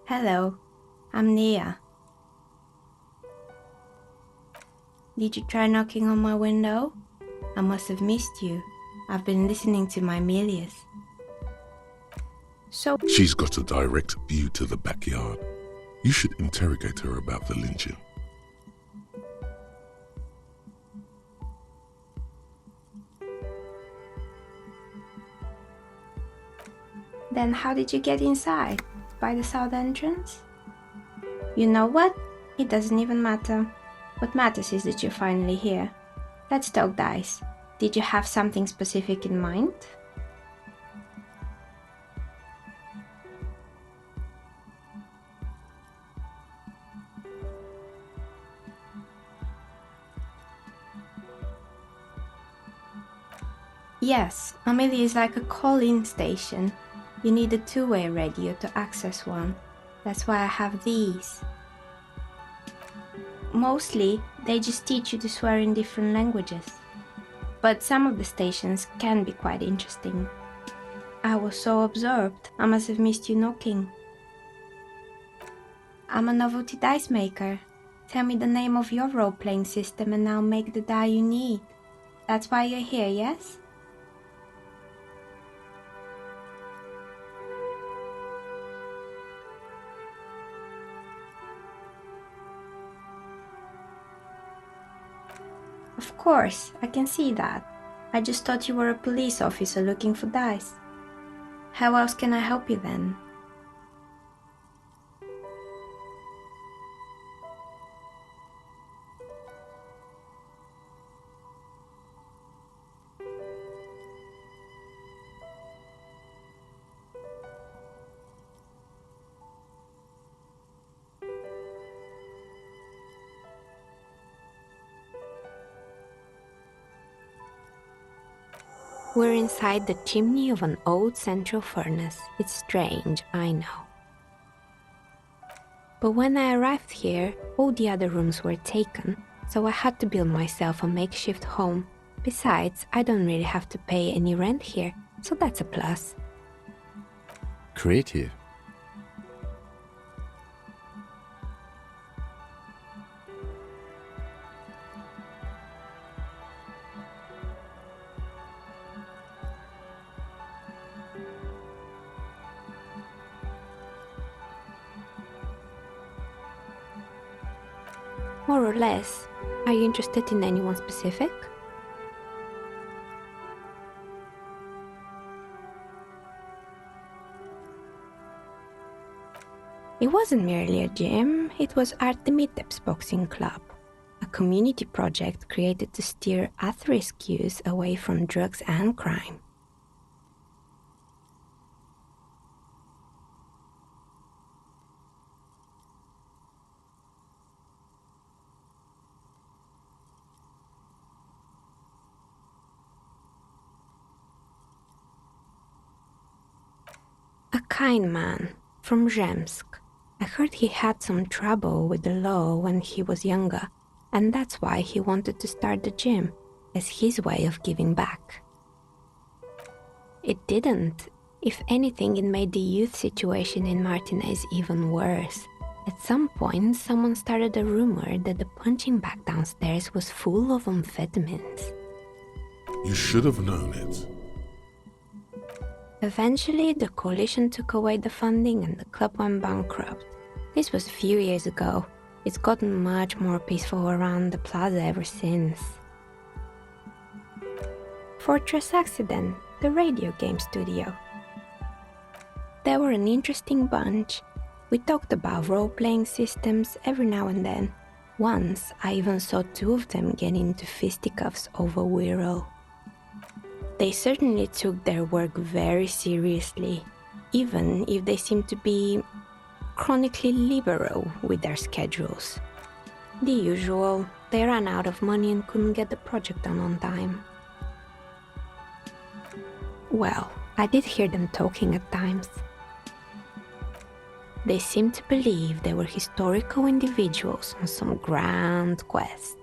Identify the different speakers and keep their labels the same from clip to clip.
Speaker 1: Hello, I'm Nia. Did you try knocking on my window? I must have missed you. I've been listening to my Melius. So,
Speaker 2: She's got a direct view to the backyard. You should interrogate her about the lynching.
Speaker 1: then how did you get inside? By the south entrance? You know what? It doesn't even matter. What matters is that you're finally here. Let's talk dice. Did you have something specific in mind? Yes, Amelia is like a call-in station. You need a two-way radio to access one. That's why I have these. Mostly, they just teach you to swear in different languages. But some of the stations can be quite interesting. I was so absorbed, I must have missed you knocking. I'm a novelty dice maker. Tell me the name of your role-playing system and I'll make the die you need. That's why you're here, yes? Of course, I can see that. I just thought you were a police officer looking for dice. How else can I help you then? We're inside the chimney of an old central furnace. It's strange, I know. But when I arrived here, all the other rooms were taken, so I had to build myself a makeshift home. Besides, I don't really have to pay any rent here, so that's a plus.
Speaker 3: Creative.
Speaker 1: More or less. Are you interested in anyone specific? It wasn't merely a gym, it was Artemitep's boxing club, a community project created to steer at-risk youth away from drugs and crime. A kind man from Zemsk. I heard he had some trouble with the law when he was younger, and that's why he wanted to start the gym, as his way of giving back. It didn't. If anything, it made the youth situation in Martinez even worse. At some point, someone started a rumor that the punching bag downstairs was full of amphetamines.
Speaker 2: You should have known it.
Speaker 1: Eventually, the coalition took away the funding and the club went bankrupt. This was a few years ago. It's gotten much more peaceful around the plaza ever since. Fortress Accident, the radio game studio. They were an interesting bunch. We talked about role-playing systems every now and then. Once, I even saw two of them get into fisticuffs over Wirral. They certainly took their work very seriously, even if they seemed to be chronically liberal with their schedules. The usual, they ran out of money and couldn't get the project done on time. Well, I did hear them talking at times. They seemed to believe they were historical individuals on some grand quest.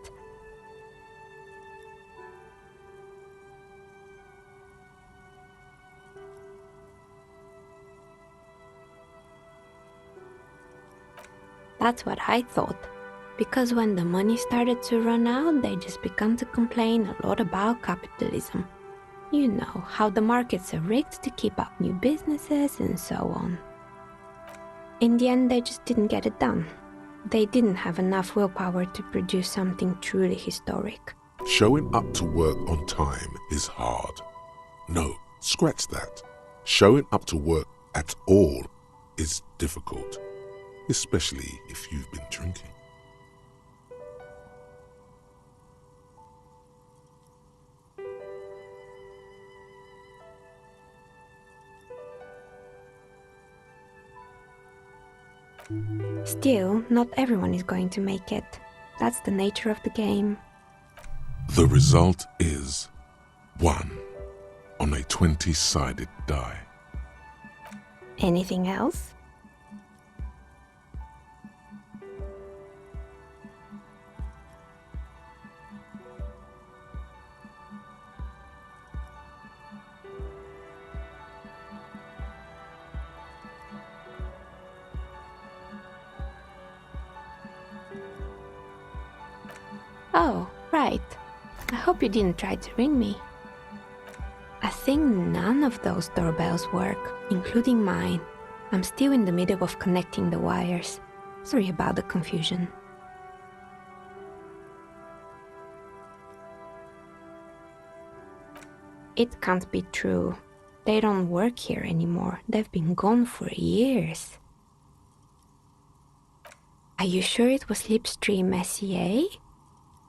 Speaker 1: That's what I thought. Because when the money started to run out, they just began to complain a lot about capitalism. You know, how the markets are rigged to keep up new businesses and so on. In the end, they just didn't get it done. They didn't have enough willpower to produce something truly historic.
Speaker 2: Showing up to work on time is hard. No, scratch that. Showing up to work at all is difficult, especially if you've been drinking.
Speaker 1: Still, not everyone is going to make it. That's the nature of the game.
Speaker 2: The result is 1 on a 20-sided die.
Speaker 1: Anything else? Oh, right. I hope you didn't try to ring me. I think none of those doorbells work, including mine. I'm still in the middle of connecting the wires. Sorry about the confusion. It can't be true. They don't work here anymore. They've been gone for years. Are you sure it was Slipstream SEA?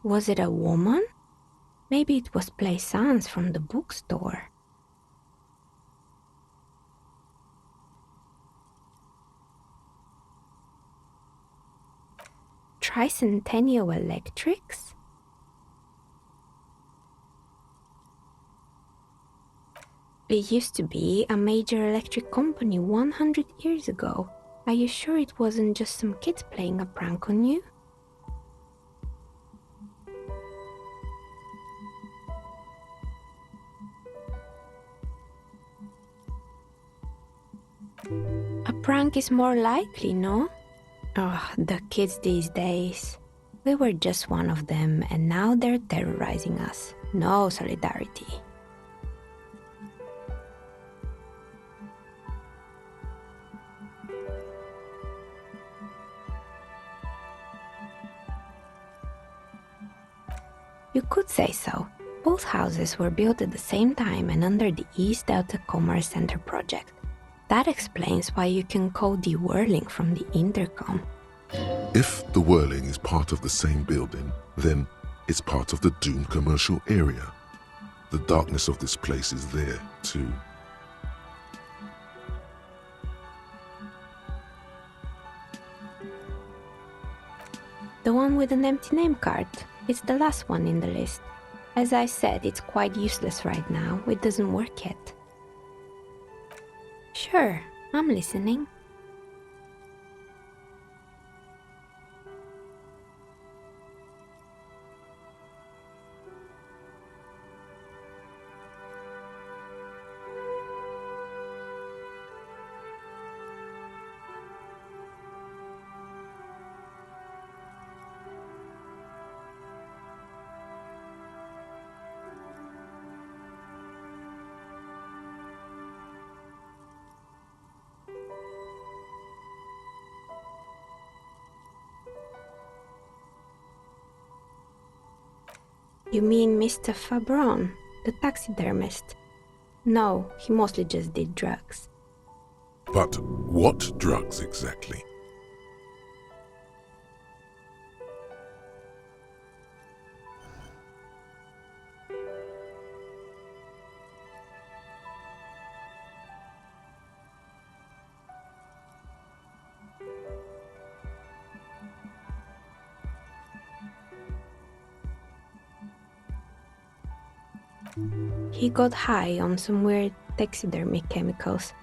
Speaker 1: Was it a woman? Maybe it was Plaisance from the bookstore. Tricentennial Electrics? It used to be a major electric company 100 years ago. Are you sure it wasn't just some kids playing a prank on you? A prank is more likely, no? Oh, the kids these days. We were just one of them, and now they're terrorizing us. No solidarity. You could say so. Both houses were built at the same time and under the East Delta Commerce Center project. That explains why you can call the whirling from the intercom.
Speaker 2: If the whirling is part of the same building, then it's part of the doomed commercial area. The darkness of this place is there, too.
Speaker 1: The one with an empty name card. It's the last one in the list. As I said, it's quite useless right now. It doesn't work yet. Sure, I'm listening. You mean Mr. Fabron, the taxidermist? No, he mostly just did drugs.
Speaker 2: But what drugs exactly?
Speaker 1: He got high on some weird taxidermy chemicals.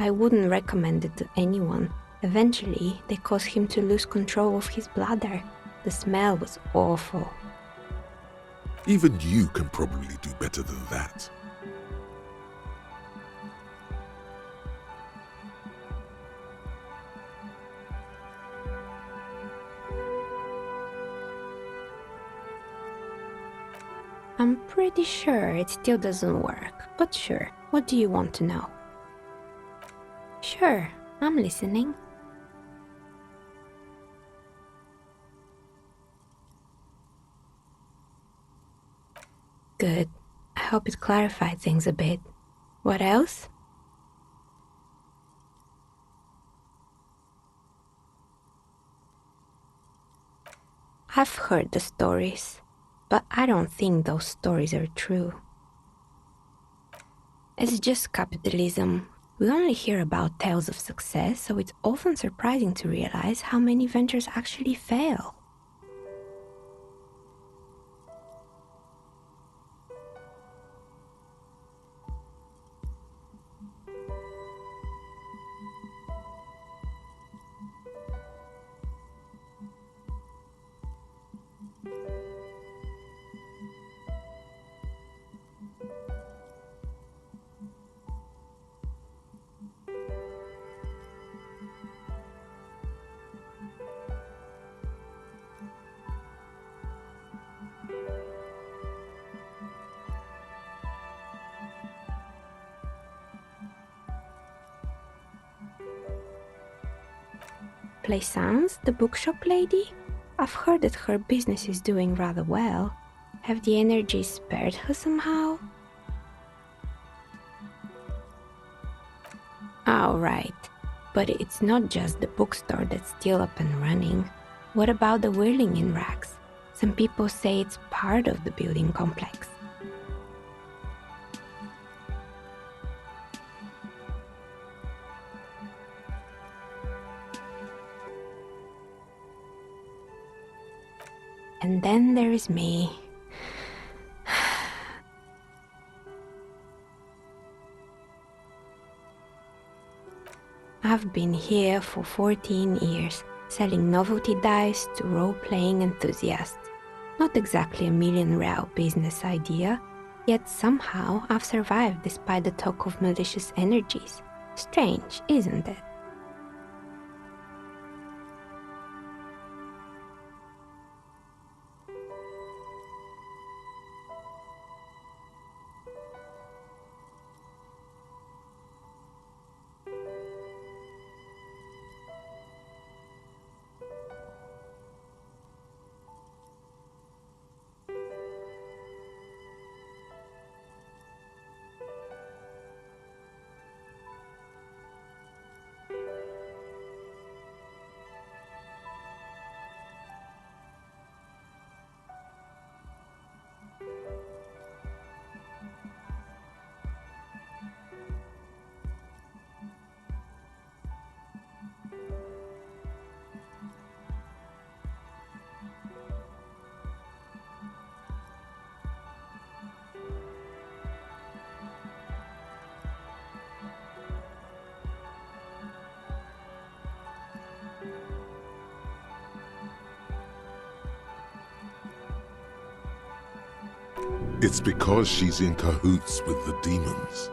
Speaker 1: I wouldn't recommend it to anyone. Eventually, they caused him to lose control of his bladder. The smell was awful.
Speaker 2: Even you can probably do better than that.
Speaker 1: I'm pretty sure it still doesn't work, but sure, what do you want to know? Sure, I'm listening. Good. I hope it clarified things a bit. What else? I've heard the stories, but I don't think those stories are true. It's just capitalism. We only hear about tales of success, so it's often surprising to realize how many ventures actually fail. Plaisance, the bookshop lady? I've heard that her business is doing rather well. Have the energies spared her somehow? Oh, right. But it's not just the bookstore that's still up and running. What about the whirling in racks? Some people say it's part of the building complex. And then there is me. I've been here for 14 years, selling novelty dice to role-playing enthusiasts. Not exactly a million-real business idea, yet somehow I've survived despite the talk of malicious energies. Strange, isn't it?
Speaker 2: It's because she's in cahoots with the demons.